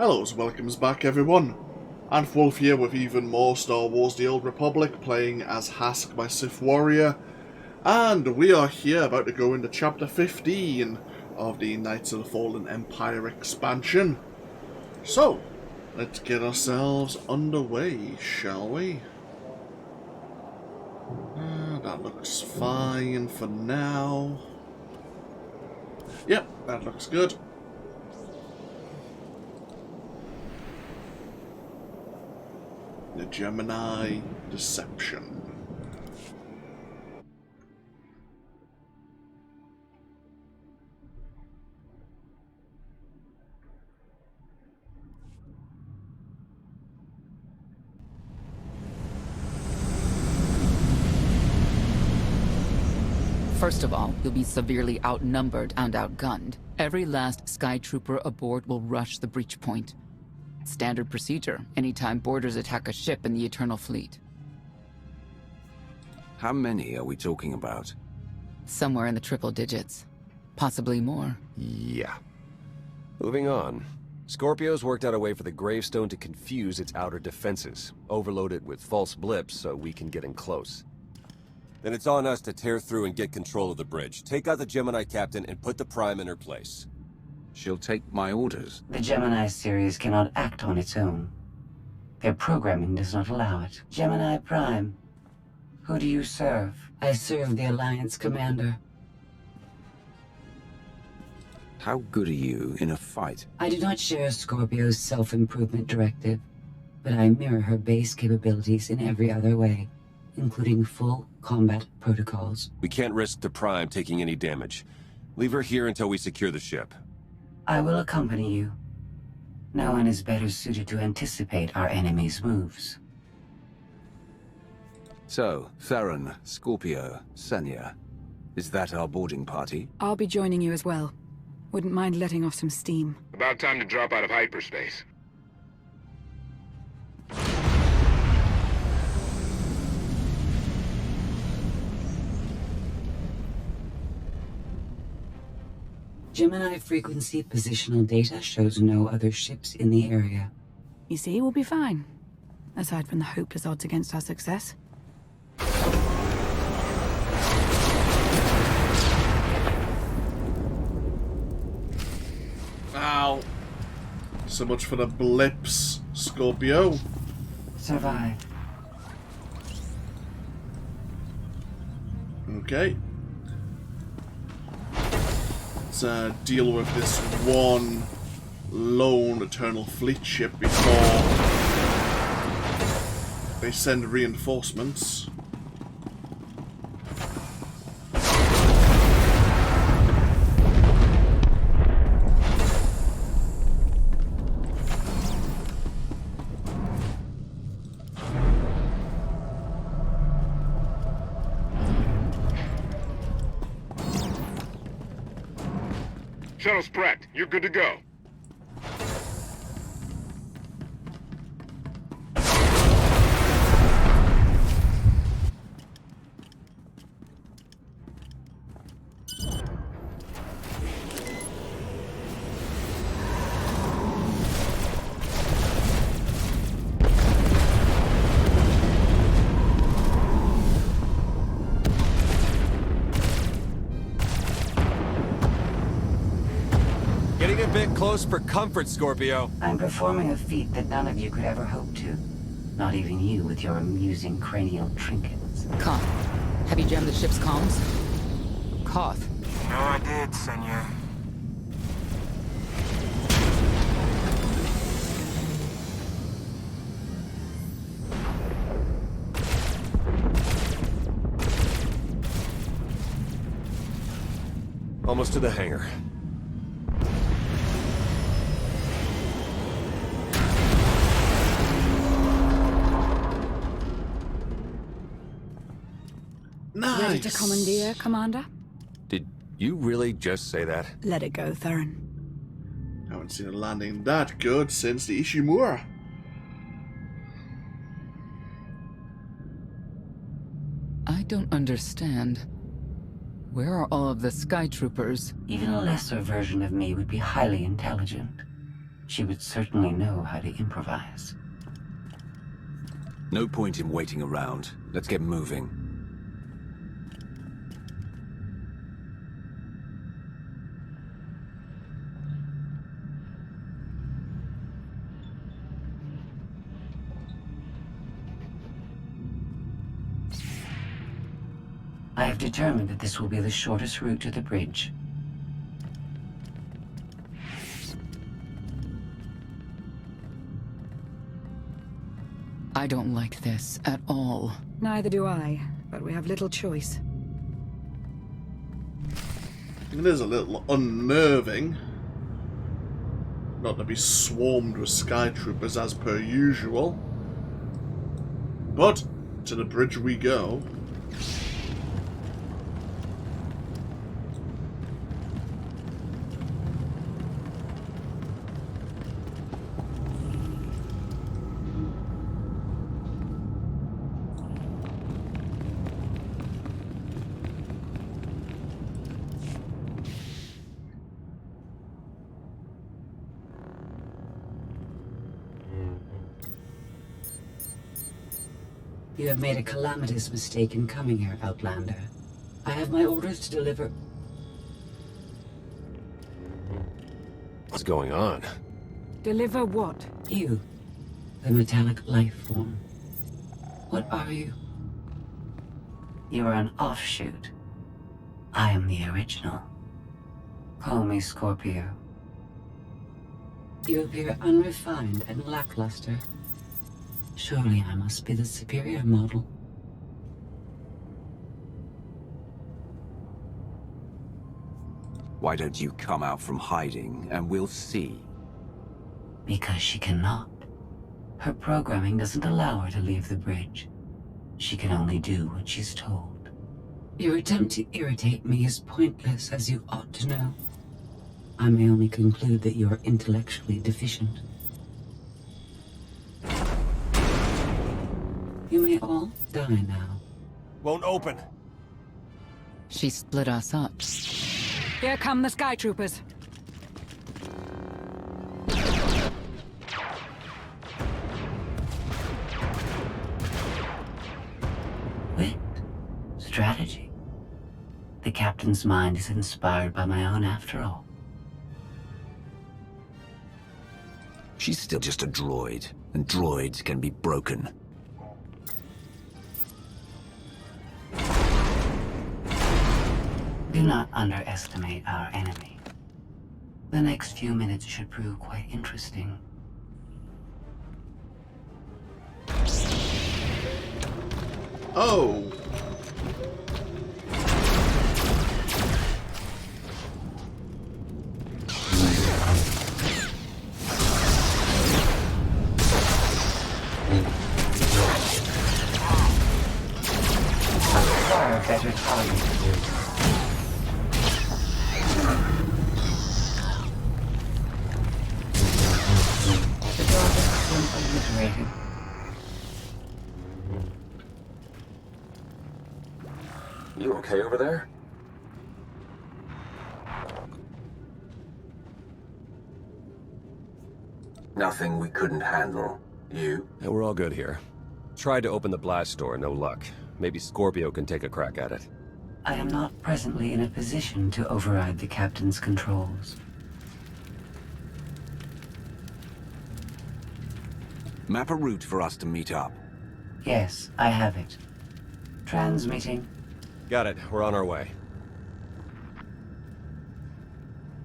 Hello, welcomes back everyone. Wolf here with even more Star Wars The Old Republic, playing as Hask, my Sith warrior. And we are here about to go into Chapter 15 of the Knights of the Fallen Empire expansion. So, let's get ourselves underway, shall we? That looks fine for now. Yep, that looks good. The GEMINI Deception. First of all, you'll be severely outnumbered and outgunned. Every last Sky Trooper aboard will rush the breach point. Standard procedure, anytime boarders attack a ship in the Eternal Fleet. How many are we talking about? Somewhere in the triple digits. Possibly more. Yeah. Moving on. Scorpio's worked out a way for the gravestone to confuse its outer defenses. Overload it with false blips so we can get in close. Then it's on us to tear through and get control of the bridge. Take out the GEMINI captain and put the Prime in her place. She'll take my orders. The GEMINI series cannot act on its own. Their programming does not allow it. GEMINI Prime. Who do you serve? I serve the Alliance Commander. How good are you in a fight? I do not share Scorpio's self-improvement directive, but I mirror her base capabilities in every other way, including full combat protocols. We can't risk the Prime taking any damage. Leave her here until we secure the ship. I will accompany you. No one is better suited to anticipate our enemy's moves. So, Theron, Scorpio, Senya. Is that our boarding party? I'll be joining you as well. Wouldn't mind letting off some steam. About time to drop out of hyperspace. GEMINI frequency positional data shows no other ships in the area. You see, we'll be fine. Aside from the hopeless odds against our success. Ow. So much for the blips, Scorpio. Survive. Okay. Let's deal with this one lone Eternal Fleet ship before they send reinforcements. Shuttle's prepped. You're good to go. Getting a bit close for comfort, Scorpio. I'm performing a feat that none of you could ever hope to. Not even you with your amusing cranial trinkets. Koth, have you jammed the ship's comms? Koth. No, I did, Senya. Almost to the hangar. Nice. Ready to commandeer, Commander? Did you really just say that? Let it go, Theron. Haven't seen a landing that good since the Ishimura. I don't understand. Where are all of the Sky Troopers? Even a lesser version of me would be highly intelligent. She would certainly know how to improvise. No point in waiting around. Let's get moving. I have determined that this will be the shortest route to the bridge. I don't like this at all. Neither do I, but we have little choice. It is a little unnerving not to be swarmed with sky troopers as per usual. But to the bridge we go. You have made a calamitous mistake in coming here, Outlander. I have my orders to deliver... What's going on? Deliver what? You, the metallic life form. What are you? You are an offshoot. I am the original. Call me Scorpio. You appear unrefined and lackluster. Surely I must be the superior model. Why don't you come out from hiding and we'll see? Because she cannot. Her programming doesn't allow her to leave the bridge. She can only do what she's told. Your attempt to irritate me is pointless, as you ought to know. I may only conclude that you are intellectually deficient. You may all die now. Won't open. She split us up. Here come the Sky Troopers. Wit. Strategy. The captain's mind is inspired by my own after all. She's still just a droid, and droids can be broken. Do not underestimate our enemy. The next few minutes should prove quite interesting. Oh! Far better target. The target's been obliterated. You okay over there? Nothing we couldn't handle. You? Yeah, we're all good here. Tried to open the blast door, no luck. Maybe Scorpio can take a crack at it. I am not presently in a position to override the captain's controls. Map a route for us to meet up. Yes, I have it. Transmitting. Got it. We're on our way.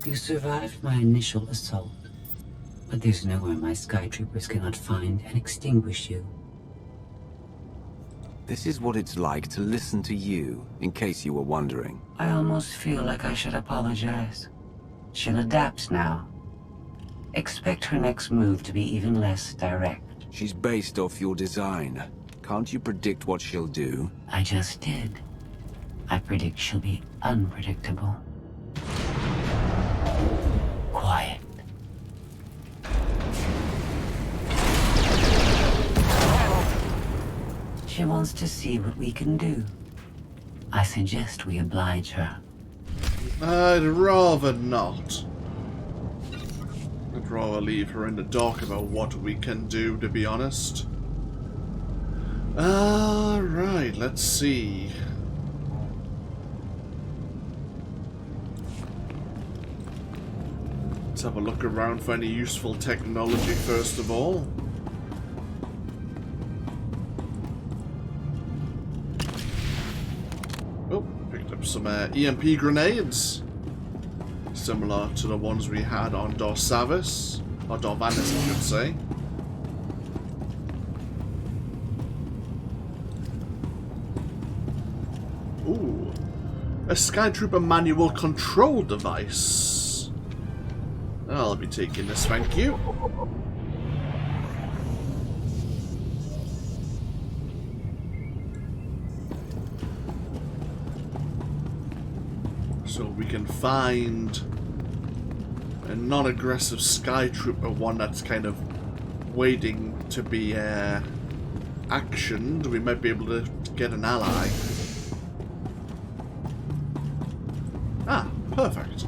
You survived my initial assault, but there's nowhere my sky troopers cannot find and extinguish you. This is what it's like to listen to you, in case you were wondering. I almost feel like I should apologize. She'll adapt now. Expect her next move to be even less direct. She's based off your design. Can't you predict what she'll do? I just did. I predict she'll be unpredictable. Quiet. She wants to see what we can do. I suggest we oblige her. I'd rather not. I'd rather leave her in the dark about what we can do, to be honest. Right, let's see. Let's have a look around for any useful technology first of all. Oh, picked up some EMP grenades. Similar to the ones we had on Darsavis, or Darvanis I should say. Ooh, a Skytrooper manual control device. I'll be taking this, thank you. So we can find a non-aggressive Skytrooper, one that's kind of waiting to be actioned. We might be able to get an ally. Ah, perfect.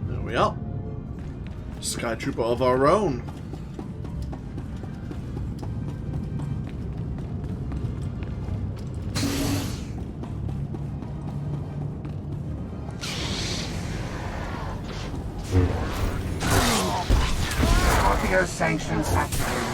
There we are. Skytrooper of our own. Scorpio sanctions activated.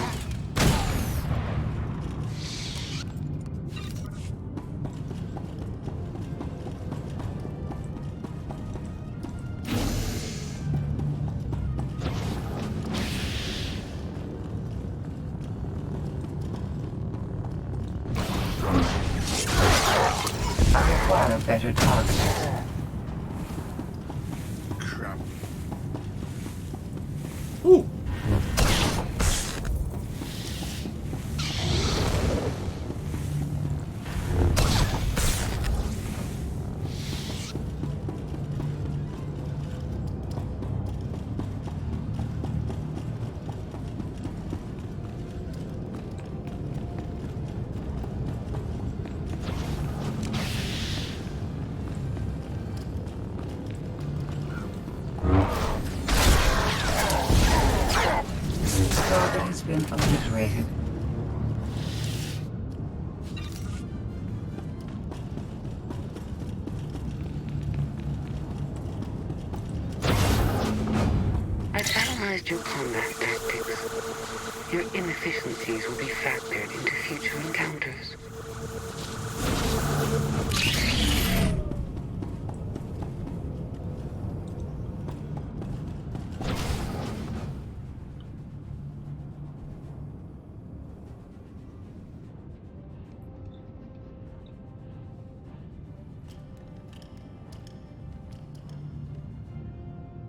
I require a better target. Crap. Ooh. Target has been obliterated. I've analyzed your combat tactics. Your inefficiencies will be factored into future encounters.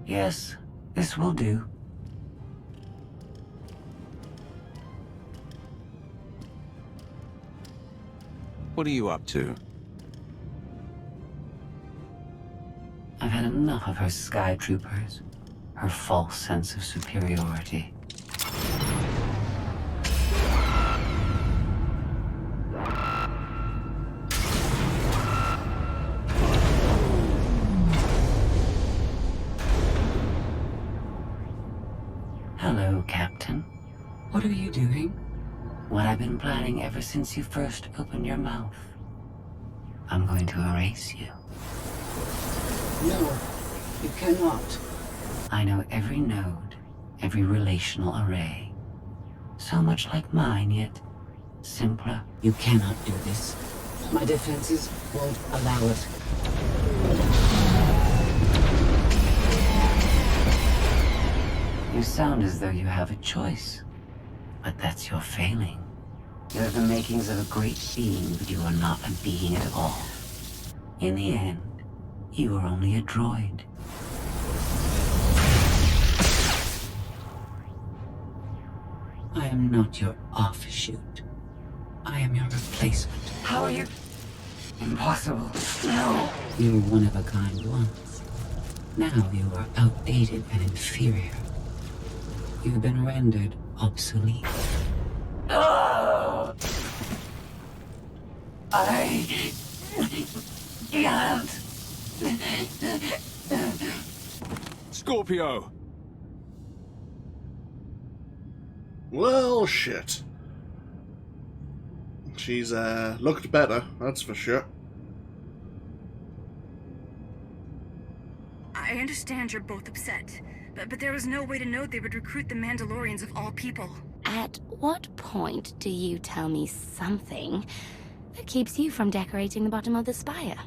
Yes, this will do. What are you up to? I've had enough of her sky troopers, her false sense of superiority. Hello, Captain. What are you doing? What I've been planning ever since you first opened your mouth. I'm going to erase you. No, you cannot. I know every node, every relational array. So much like mine, yet simpler. You cannot do this. My defenses won't allow it. You sound as though you have a choice. But that's your failing. You have the makings of a great being, but you are not a being at all. In the end, you are only a droid. I am not your offshoot. I am your replacement. How are you? Impossible. No. You were one of a kind once. Now you are outdated and inferior. You've been rendered obsolete. I can't Scorpio! Well, shit. She's looked better, that's for sure. I understand you're both upset, but there was no way to know they would recruit the Mandalorians of all people. At what point do you tell me something that keeps you from decorating the bottom of the spire?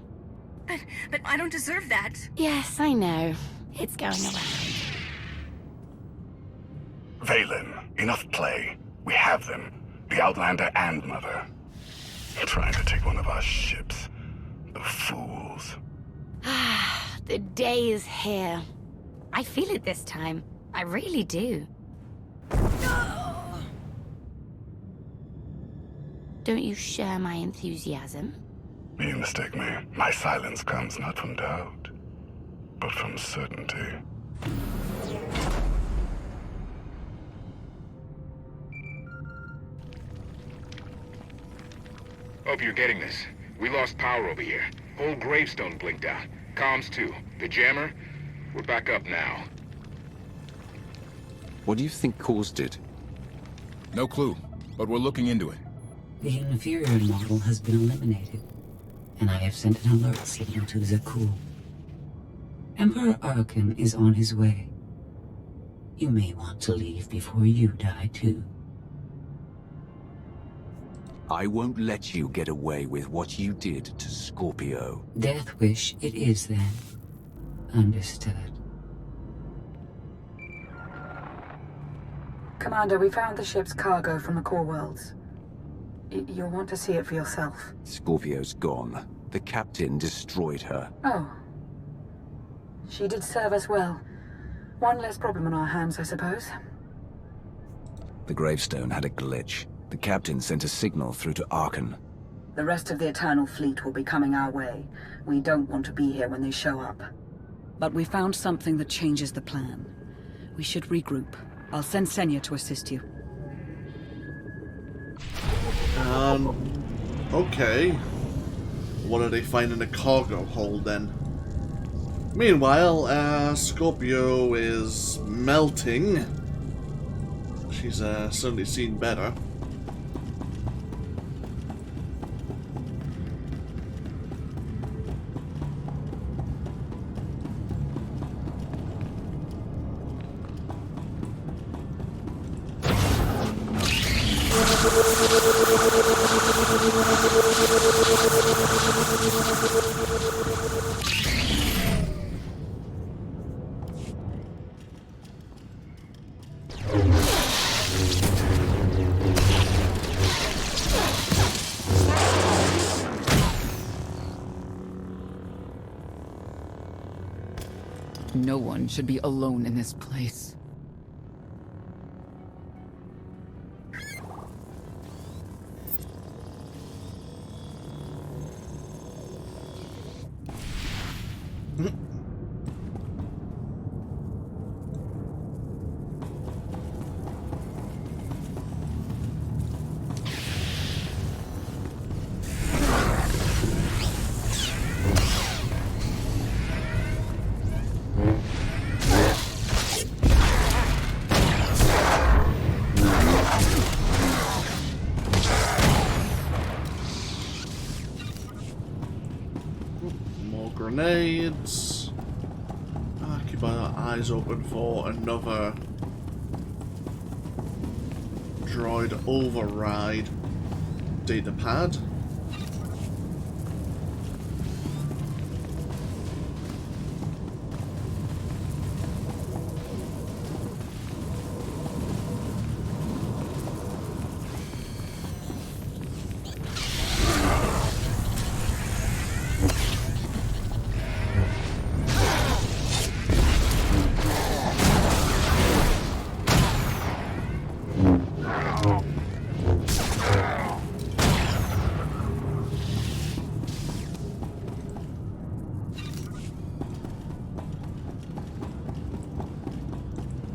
But I don't deserve that. Yes, I know. It's going around. Valen, enough play. We have them. The Outlander and Mother. Trying to take one of our ships. The fools. Ah, the day is here. I feel it this time. I really do. Don't you share my enthusiasm? You mistake me. My silence comes not from doubt, but from certainty. Hope you're getting this. We lost power over here. Whole gravestone blinked out. Comms too. The jammer? We're back up now. What do you think caused it? No clue, but we're looking into it. The inferior model has been eliminated, and I have sent an alert signal to Zakuul. Emperor Arkan is on his way. You may want to leave before you die, too. I won't let you get away with what you did to Scorpio. Death wish it is, then. Understood. Commander, we found the ship's cargo from the core worlds. You'll want to see it for yourself. Scorpio's gone. The captain destroyed her. Oh. She did serve us well. One less problem on our hands, I suppose. The gravestone had a glitch. The captain sent a signal through to Arkan. The rest of the Eternal Fleet will be coming our way. We don't want to be here when they show up. But we found something that changes the plan. We should regroup. I'll send Senya to assist you. Okay. What are they finding in the cargo hold then? Meanwhile, Scorpio is melting. She's certainly seen better. No one should be alone in this place. Grenades. Keep our eyes open for another droid override data pad.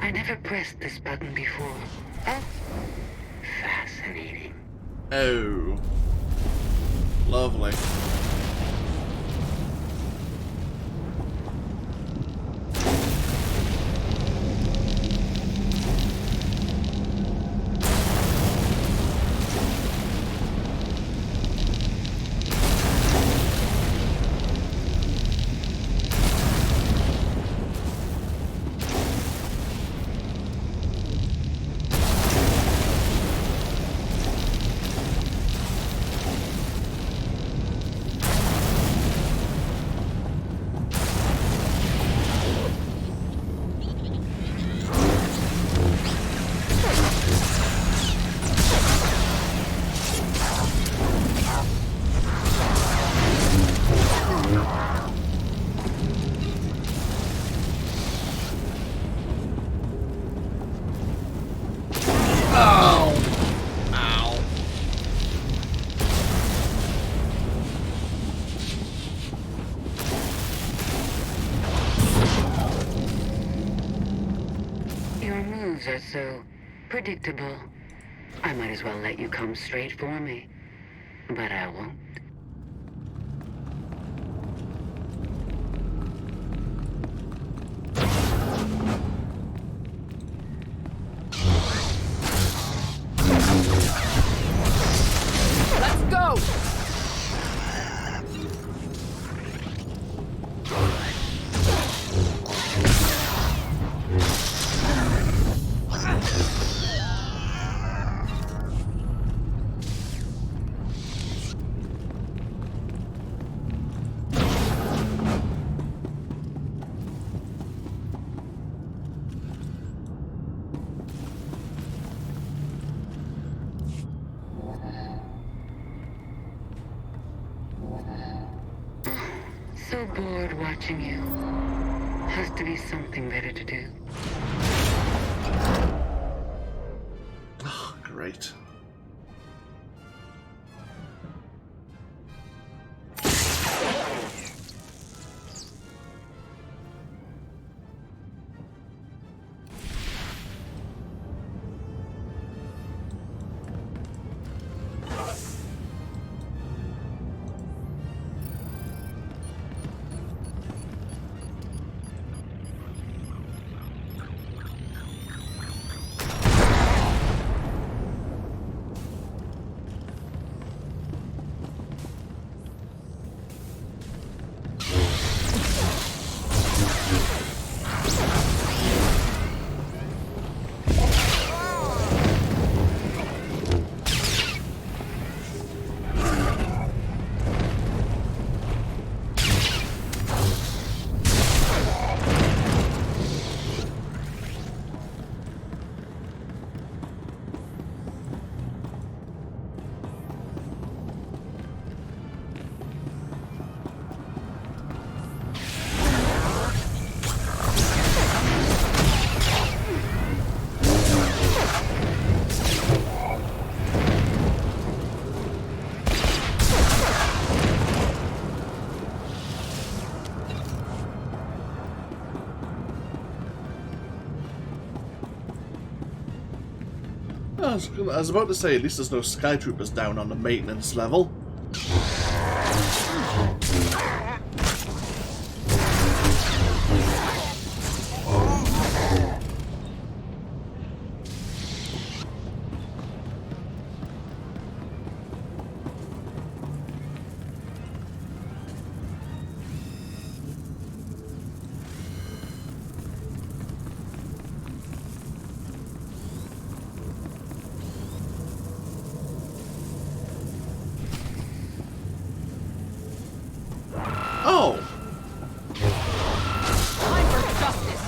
I never pressed this button before. Oh, fascinating. Oh. Lovely. Predictable. I might as well let you come straight for me. But I won't. Let's go! So bored watching you. Has to be something better to do. Oh, great. I was about to say, at least there's no Sky Troopers down on the maintenance level. Oh! Time for justice!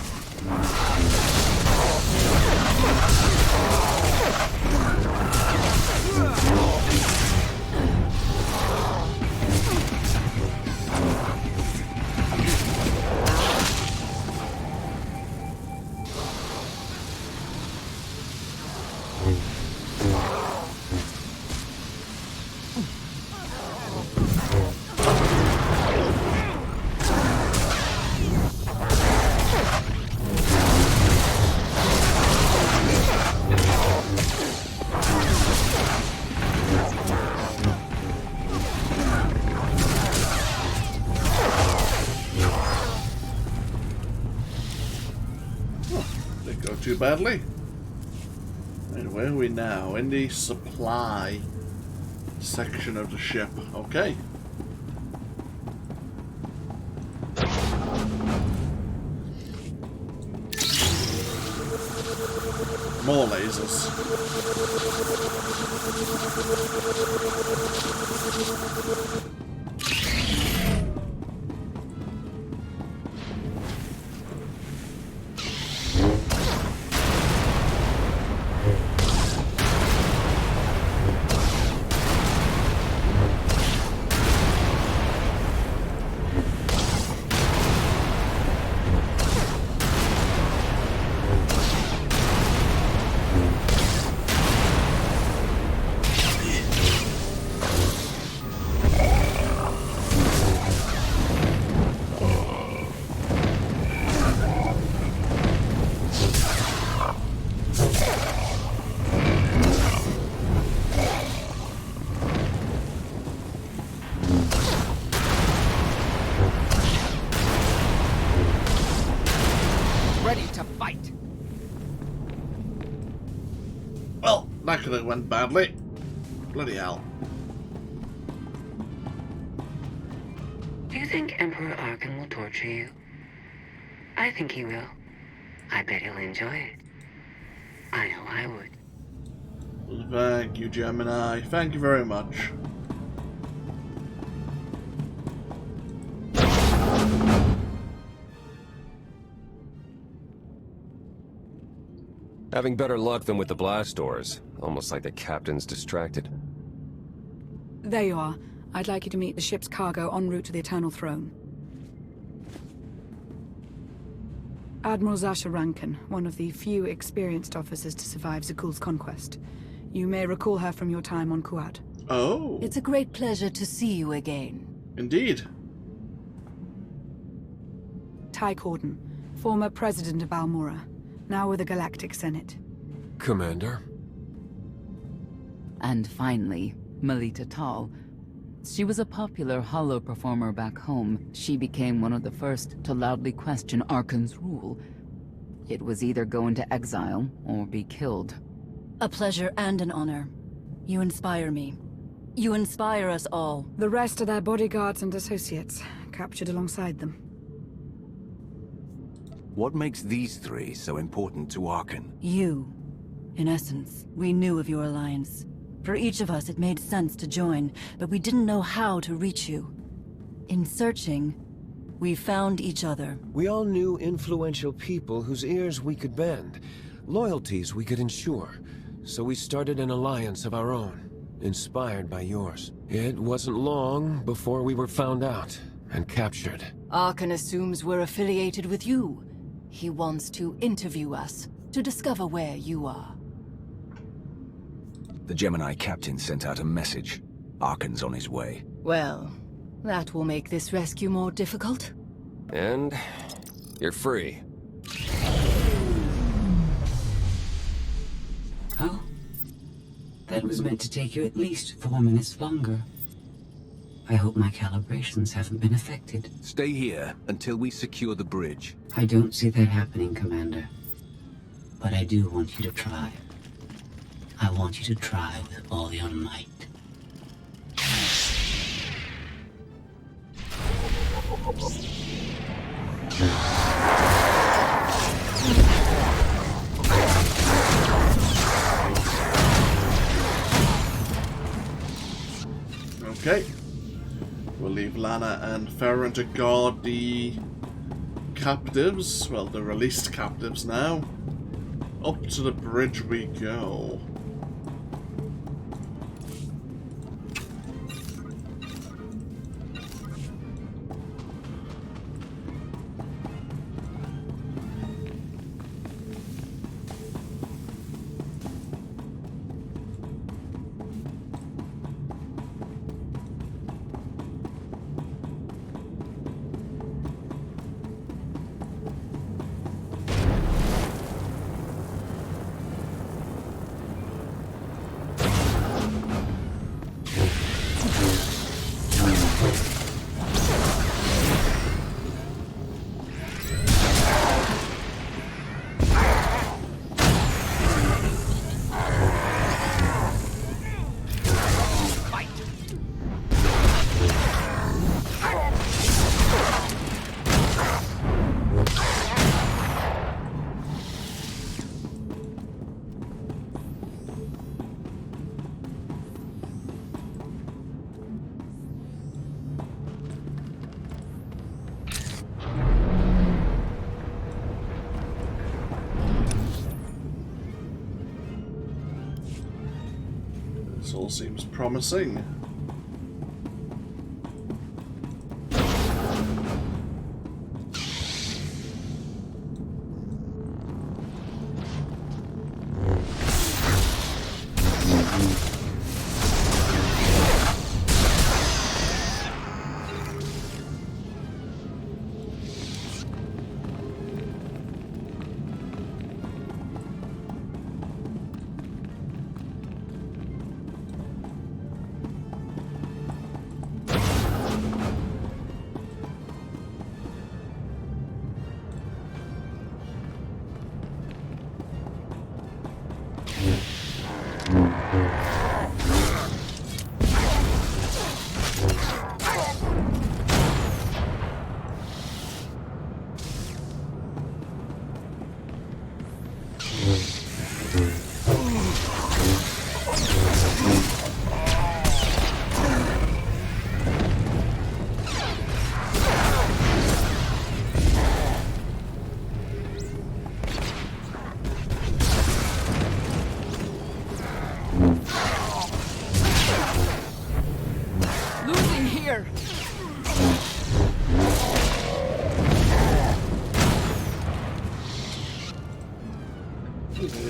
Didn't go too badly. And where are we now? In the supply section of the ship. Okay. More lasers. could have went badly. Bloody hell. Do you think Emperor Arkan will torture you? I think he will. I bet he'll enjoy it. I know I would. Thank you, Gemini. Thank you very much. Having better luck than with the blast doors. Almost like the captain's distracted. There you are. I'd like you to meet the ship's cargo en route to the Eternal Throne. Admiral Zasha Rankin, one of the few experienced officers to survive Zakuul's conquest. You may recall her from your time on Kuat. Oh. It's a great pleasure to see you again. Indeed. Ty Corden, former president of Balmora, now with the Galactic Senate. Commander. And finally, Melita Tal. She was a popular holo performer back home. She became one of the first to loudly question Arkan's rule. It was either go into exile or be killed. A pleasure and an honor. You inspire me. You inspire us all. The rest are their bodyguards and associates, captured alongside them. What makes these three so important to Arkan? You. In essence, we knew of your alliance. For each of us, it made sense to join, but we didn't know how to reach you. In searching, we found each other. We all knew influential people whose ears we could bend, loyalties we could ensure. So we started an alliance of our own, inspired by yours. It wasn't long before we were found out and captured. Arkan assumes we're affiliated with you. He wants to interview us, to discover where you are. The Gemini captain sent out a message. Arkan's on his way. Well, that will make this rescue more difficult. And you're free. Oh? That was meant to take you at least 4 minutes longer. I hope my calibrations haven't been affected. Stay here until we secure the bridge. I don't see that happening, Commander. But I do want you to try. I want you to try with all your might. Okay. We'll leave Lana and Farron to guard the captives. Well, the released captives now. Up to the bridge we go. This all seems promising.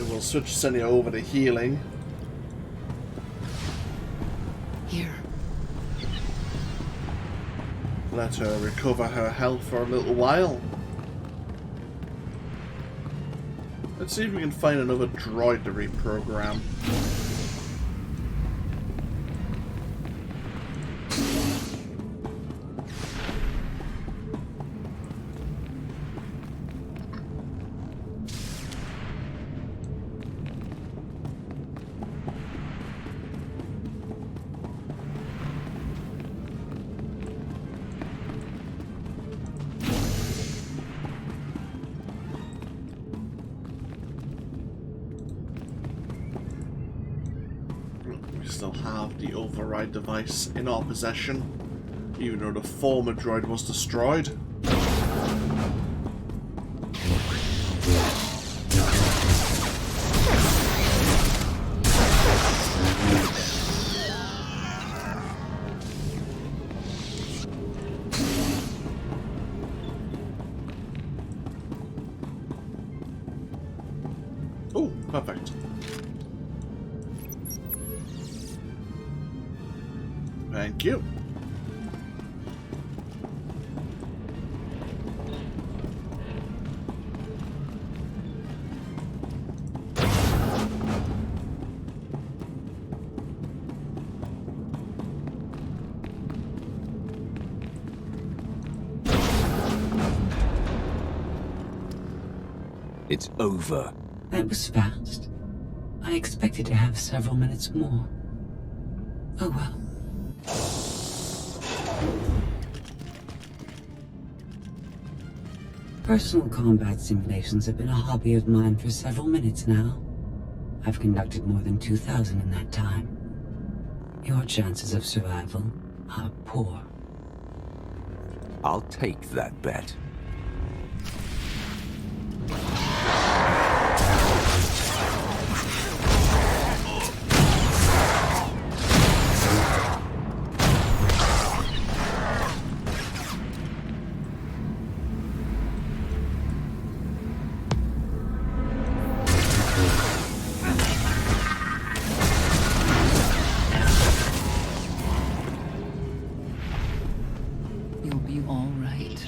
We'll switch Senya over to healing. Here. Let her recover her health for a little while. Let's see if we can find another droid to reprogram. Still have the override device in our possession, even though the former droid was destroyed. Oh, perfect. Thank you. It's over. That was fast. I expected to have several minutes more. Oh well. Personal combat simulations have been a hobby of mine for several minutes now. I've conducted more than 2,000 in that time. Your chances of survival are poor. I'll take that bet. You'll be all right.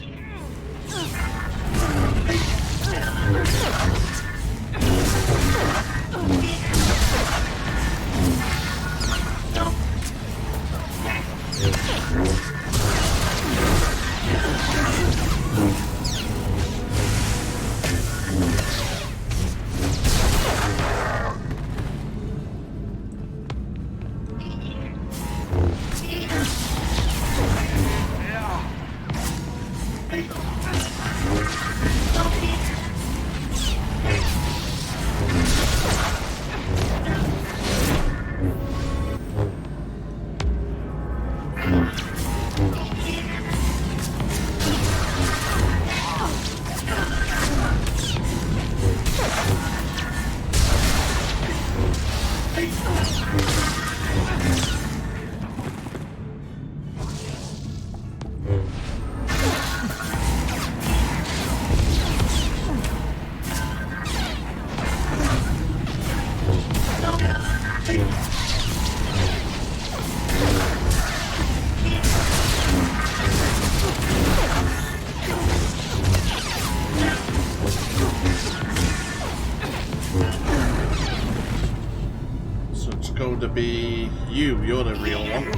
So it's going to be you. You're the real one.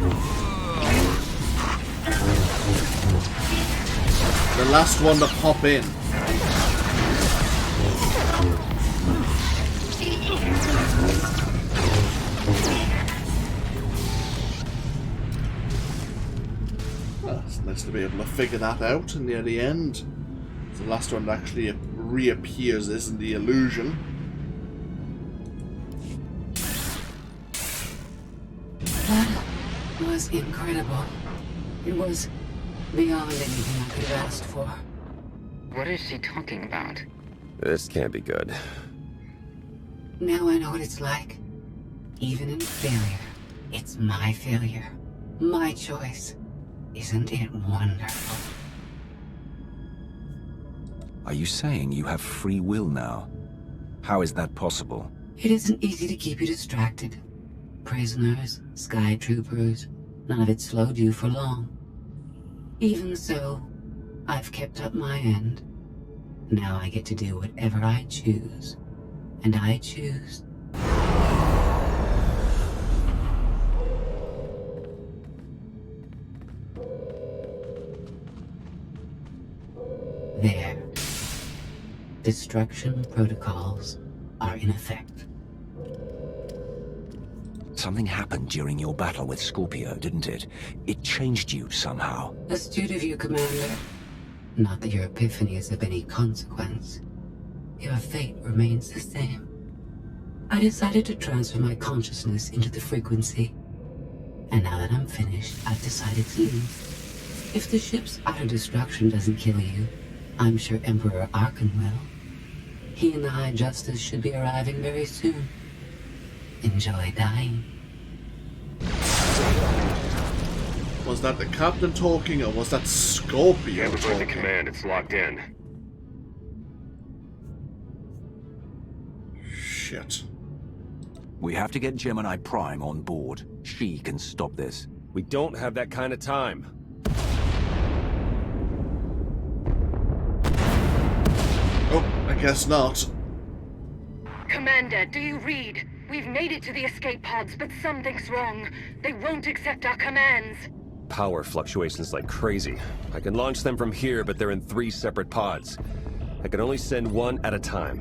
The last one to pop in. nice to be able to figure that out near the end. It's the last one that actually reappears isn't the illusion. That was incredible. It was beyond anything I could have asked for. What is she talking about? This can't be good. Now I know what it's like. Even in failure, it's my failure. My choice. Isn't it wonderful? Are you saying you have free will now? How is that possible? It isn't easy to keep you distracted. Prisoners, sky troopers, none of it slowed you for long. Even so, I've kept up my end. Now I get to do whatever I choose. And I choose... There. Destruction protocols are in effect. Something happened during your battle with Scorpio, didn't it? It changed you somehow. Astute of you, Commander. Not that your epiphany is of any consequence. Your fate remains the same. I decided to transfer my consciousness into the frequency. And now that I'm finished, I've decided to leave. If the ship's utter destruction doesn't kill you, I'm sure Emperor Arkan will. He and the High Justice should be arriving very soon. Enjoy dying. Was that the captain talking, or was that Scorpio Gambit talking? the command, it's locked in. Shit. We have to get Gemini Prime on board. She can stop this. We don't have that kind of time. Oh, I guess not. Commander, do you read? We've made it to the escape pods, but something's wrong. They won't accept our commands. Power fluctuations like crazy. I can launch them from here, but they're in 3 separate pods. I can only send one at a time.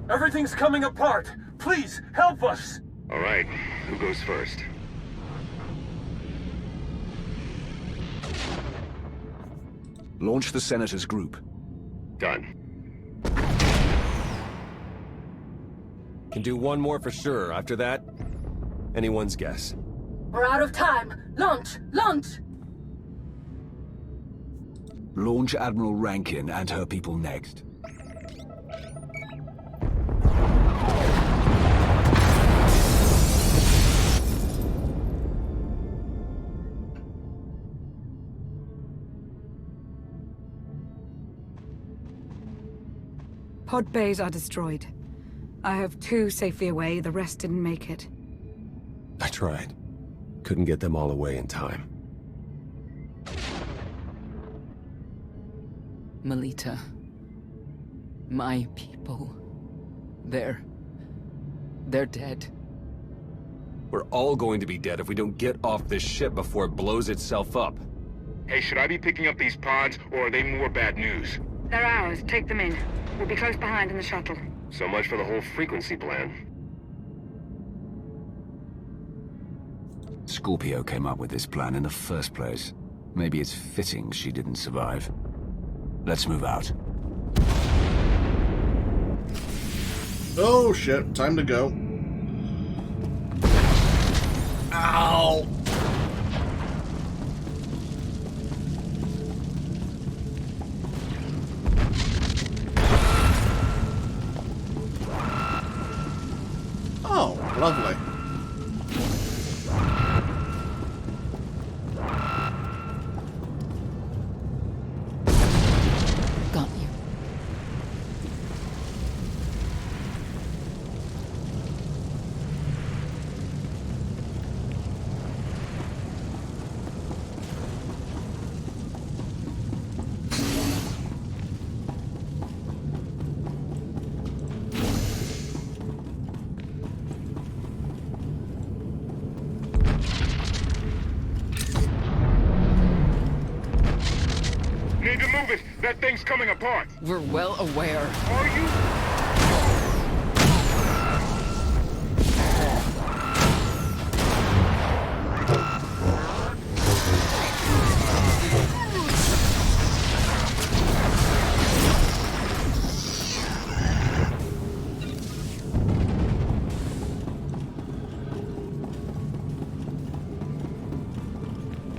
Everything's coming apart. Please, help us. All right, who goes first? Launch the Senator's group. Done. Can do one more for sure. After that, anyone's guess. We're out of time. Launch! Launch! Launch Admiral Rankin and her people next. Pod bays are destroyed. I have 2 safely away, the rest didn't make it. I tried. Couldn't get them all away in time. Melita. My people. They're dead. We're all going to be dead if we don't get off this ship before it blows itself up. Hey, should I be picking up these pods, or are they more bad news? They're ours. Take them in. We'll be close behind in the shuttle. So much for the whole frequency plan. Scorpio came up with this plan in the first place. Maybe it's fitting she didn't survive. Let's move out. Oh shit, time to go. Ow! Oh, lovely. Got you. Need to move it. That thing's coming apart. We're well aware. Are you?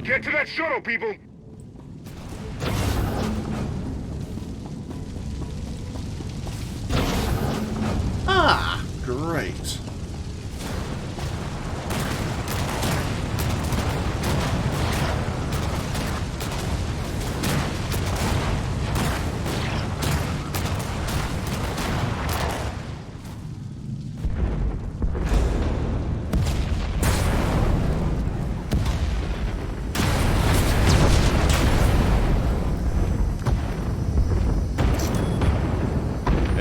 Get to that shuttle, people! Ah, great.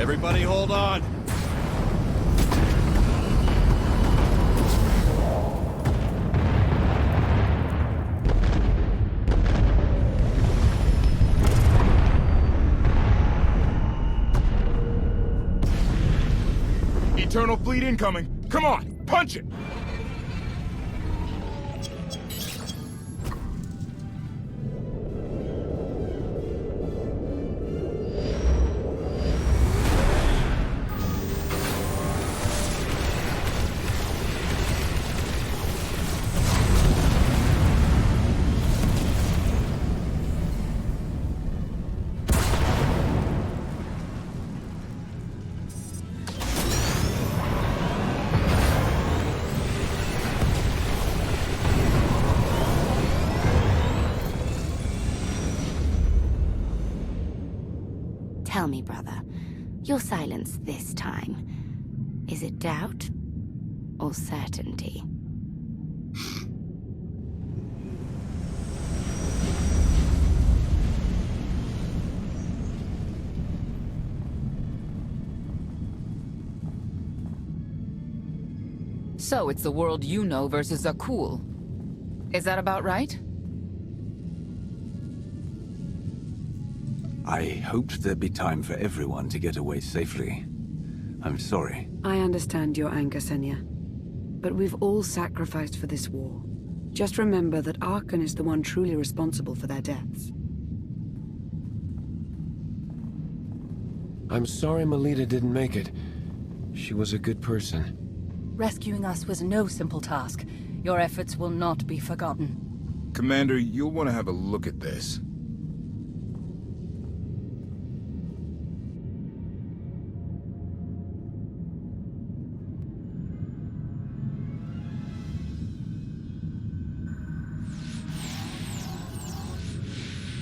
Everybody hold on. Eternal fleet incoming. Come on, punch it! Tell me, brother, your silence this time, is it doubt or certainty? So it's the world you know versus Zakuul. Is that about right? I hoped there'd be time for everyone to get away safely. I'm sorry. I understand your anger, Senya. But we've all sacrificed for this war. Just remember that Arkan is the one truly responsible for their deaths. I'm sorry Melita didn't make it. She was a good person. Rescuing us was no simple task. Your efforts will not be forgotten. Commander, you'll want to have a look at this.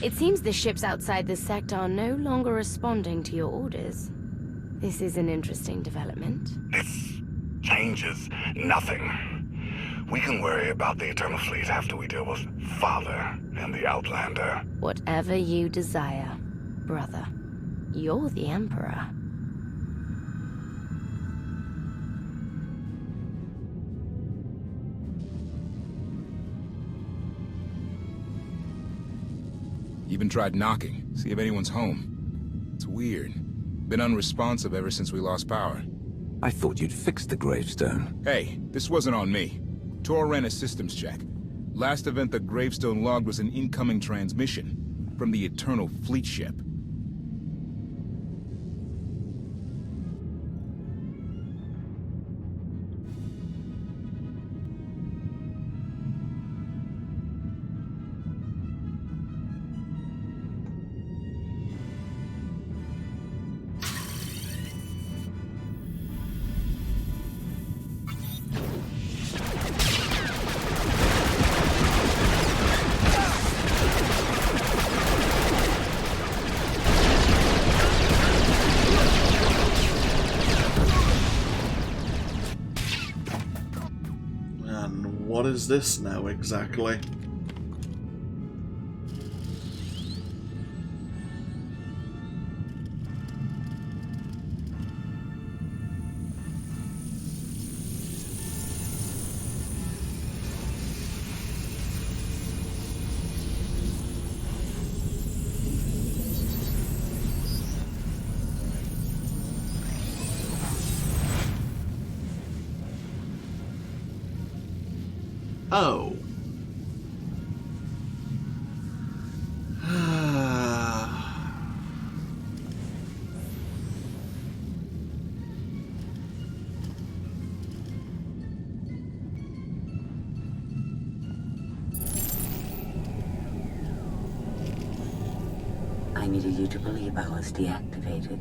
It seems the ships outside this sector are no longer responding to your orders. This is an interesting development. This changes nothing. We can worry about the Eternal Fleet after we deal with Father and the Outlander. Whatever you desire, brother. You're the Emperor. Even tried knocking, see if anyone's home. It's weird. Been unresponsive ever since we lost power. I thought you'd fixed the gravestone. Hey, this wasn't on me. Tor ran a systems check. Last event the gravestone logged was an incoming transmission from the Eternal Fleet ship. What is this now, exactly? Oh. I needed you to believe I was deactivated.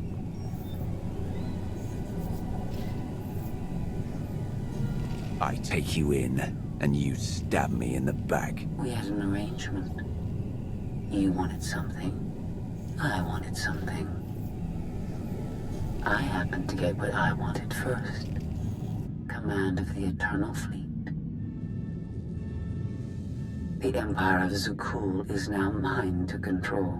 I take you in, and you stab me in the back. We had an arrangement. You wanted something. I wanted something. I happened to get what I wanted first. Command of the Eternal Fleet. The Empire of Zakuul is now mine to control.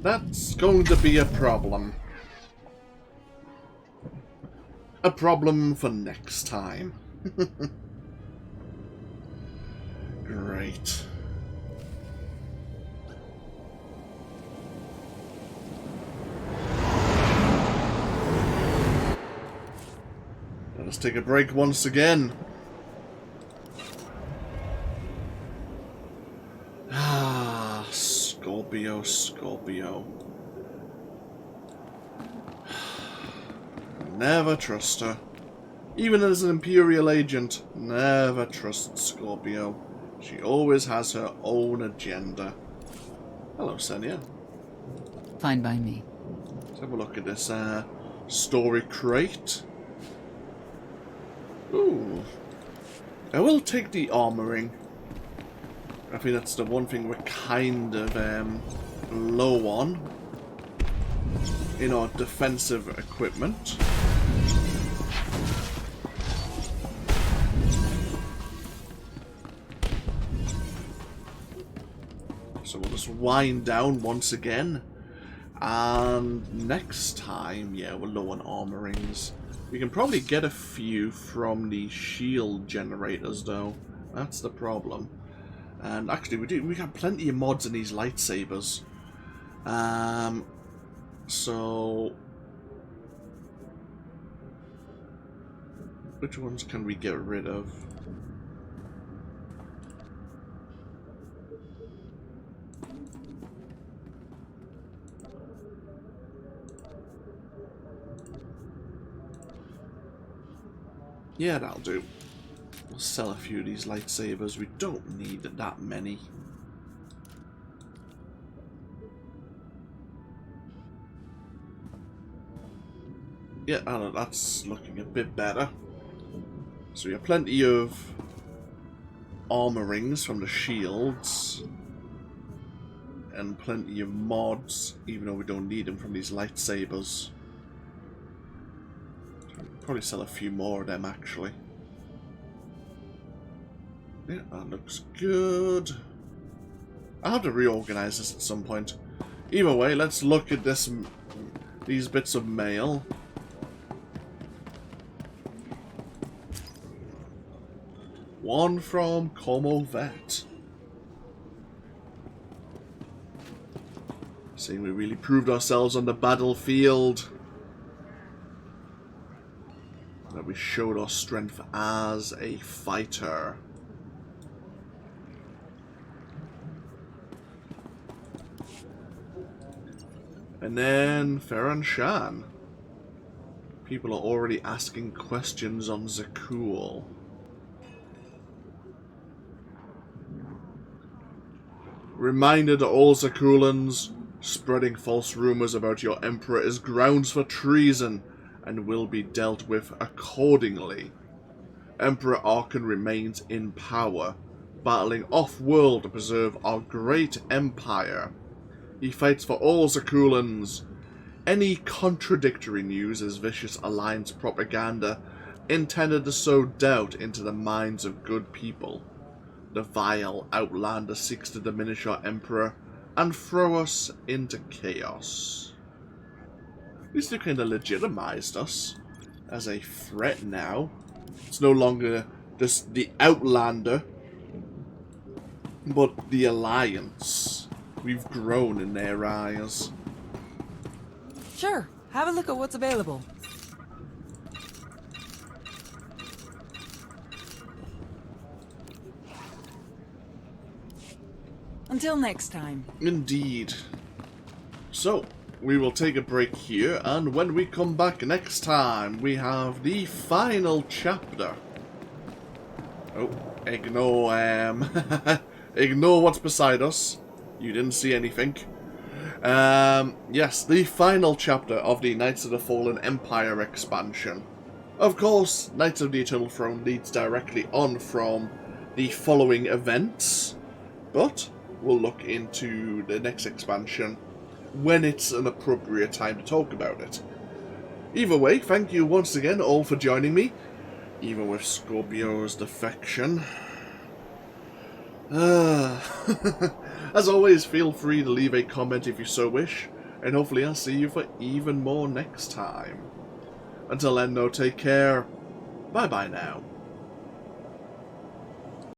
That's going to be a problem. A problem for next time. Great. Let us take a break once again. Ah, Scorpio, Scorpio. Never trust her. Even as an Imperial agent, never trust Scorpio. She always has her own agenda. Hello, Senya. Fine by me. Let's have a look at this story crate. Ooh. I will take the armoring. I think that's the one thing we're kind of low on in our defensive equipment. So we'll just wind down once again. And next time, yeah, we're low on armorings. We can probably get a few from the shield generators, though. That's the problem. And actually, we got plenty of mods in these lightsabers. So which ones can we get rid of? Yeah, that'll do. We'll sell a few of these lightsabers. We don't need that many. Yeah, that's looking a bit better. So we have plenty of armorings from the shields. And plenty of mods, even though we don't need them from these lightsabers. Probably sell a few more of them, actually. Yeah, that looks good. I'll have to reorganize this at some point. Either way, let's look at these bits of mail. One from Como Vet. Saying we really proved ourselves on the battlefield. That we showed our strength as a fighter. And then Farron Shan. People are already asking questions on Zakuul. Reminder to all Zakuulans, spreading false rumors about your Emperor is grounds for treason and will be dealt with accordingly. Emperor Arkan remains in power, battling off-world to preserve our great empire. He fights for all Zakuulans. Any contradictory news is vicious alliance propaganda intended to sow doubt into the minds of good people. The vile outlander seeks to diminish our Emperor and throw us into chaos. At least they kind of legitimized us as a threat now. It's no longer just the outlander, but the alliance. We've grown in their eyes. Sure, have a look at what's available. Until next time. Indeed. So, we will take a break here, and when we come back next time, we have the final chapter. Oh, ignore, ignore what's beside us. You didn't see anything. Yes, the final chapter of the Knights of the Fallen Empire expansion. Of course, Knights of the Eternal Throne leads directly on from the following events, but we'll look into the next expansion when it's an appropriate time to talk about it. Either way, thank you once again all for joining me, even with Scorpio's defection. As always, feel free to leave a comment if you so wish, and hopefully I'll see you for even more next time. Until then, though, take care. Bye-bye now.